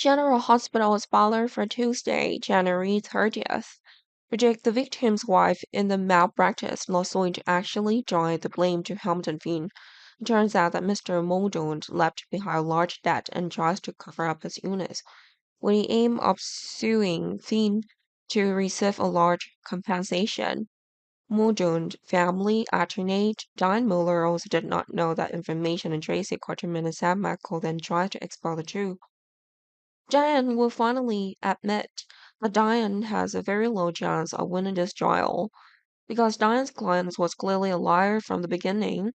General Hospital was filed for Tuesday, January 30th. Predict the victim's wife in the malpractice lawsuit actually joined the blame to Hamilton Finn. It turns out that Mr. Muldoon left behind a large debt and tries to cover up his illness, with the aim of suing Finn to receive a large compensation. Muldoon's family attorney Don Mueller also did not know that information, and Tracy Quarterman and Sam Michael then tried to expel the truth. Diane will finally admit that Diane has a very low chance of winning this trial. Because Diane's client was clearly a liar from the beginning,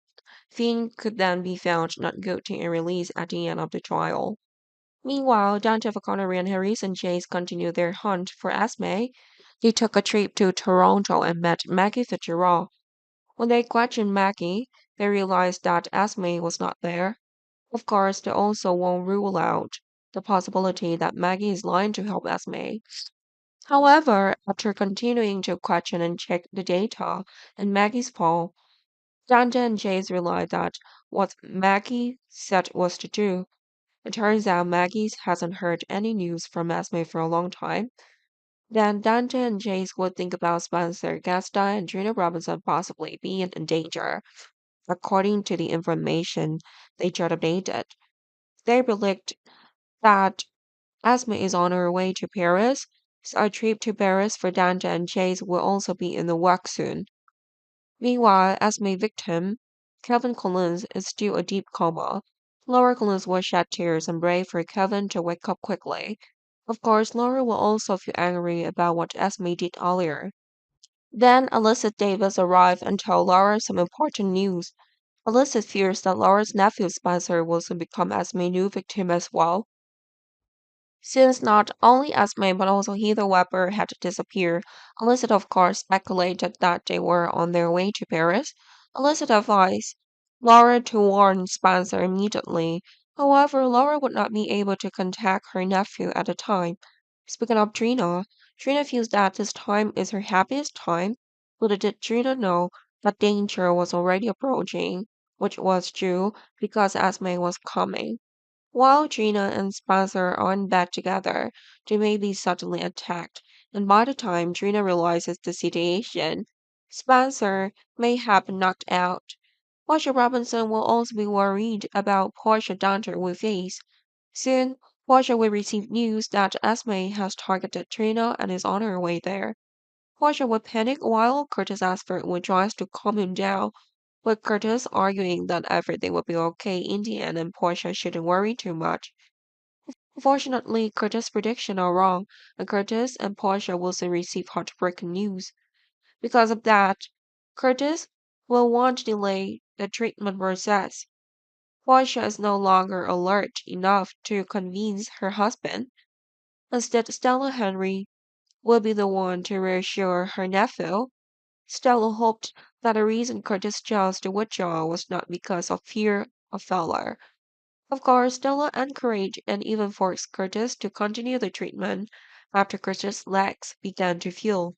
Finn could then be found not guilty and released at the end of the trial. Meanwhile, Detective Connery and Harrison Chase continued their hunt for Esme. They took a trip to Toronto and met Maggie Fitzgerald. When they questioned Maggie, they realized that Esme was not there. Of course, they also won't rule out the possibility that Maggie is lying to help Esme. However, after continuing to question and check the data in Maggie's phone, Dante and Chase realized that what Maggie said was to do. It turns out Maggie hasn't heard any news from Esme for a long time. Then Dante and Chase would think about Spencer Gaston and Trina Robinson possibly being in danger. According to the information they just updated, they believed that Esme is on her way to Paris, so a trip to Paris for Dante and Chase will also be in the works soon. Meanwhile, Esme victim, Kevin Collins, is still a deep coma. Laura Collins will shed tears and pray for Kevin to wake up quickly. Of course, Laura will also feel angry about what Esme did earlier. Then Alyssa Davis arrived and told Laura some important news. Alyssa fears that Laura's nephew Spencer will soon become Esme's new victim as well. Since not only Esme but also Heather Webber had disappeared, Elizabeth of course speculated that they were on their way to Paris. Elizabeth advised Laura to warn Spencer immediately. However, Laura would not be able to contact her nephew at the time. Speaking of Trina, Trina feels that this time is her happiest time. Little did Trina know that danger was already approaching, which was true because Esme was coming. While Gina and Spencer are in bed together, they may be suddenly attacked, and by the time Gina realizes the situation, Spencer may have been knocked out. Portia Robinson will also be worried about Portia Dunter will face. Soon, Portia will receive news that Esme has targeted Trina and is on her way there. Portia will panic while Curtis Asford will try to calm him down, with Curtis arguing that everything will be okay in the end and Portia shouldn't worry too much. Unfortunately, Curtis' predictions are wrong, and Curtis and Portia will soon receive heartbreaking news. Because of that, Curtis will want to delay the treatment process. Portia is no longer alert enough to convince her husband. Instead, Stella Henry will be the one to reassure her nephew. Stella hoped that the reason Curtis chose to withdraw was not because of fear of failure. Of course, Stella encouraged and even forced Curtis to continue the treatment after Curtis' legs began to feel.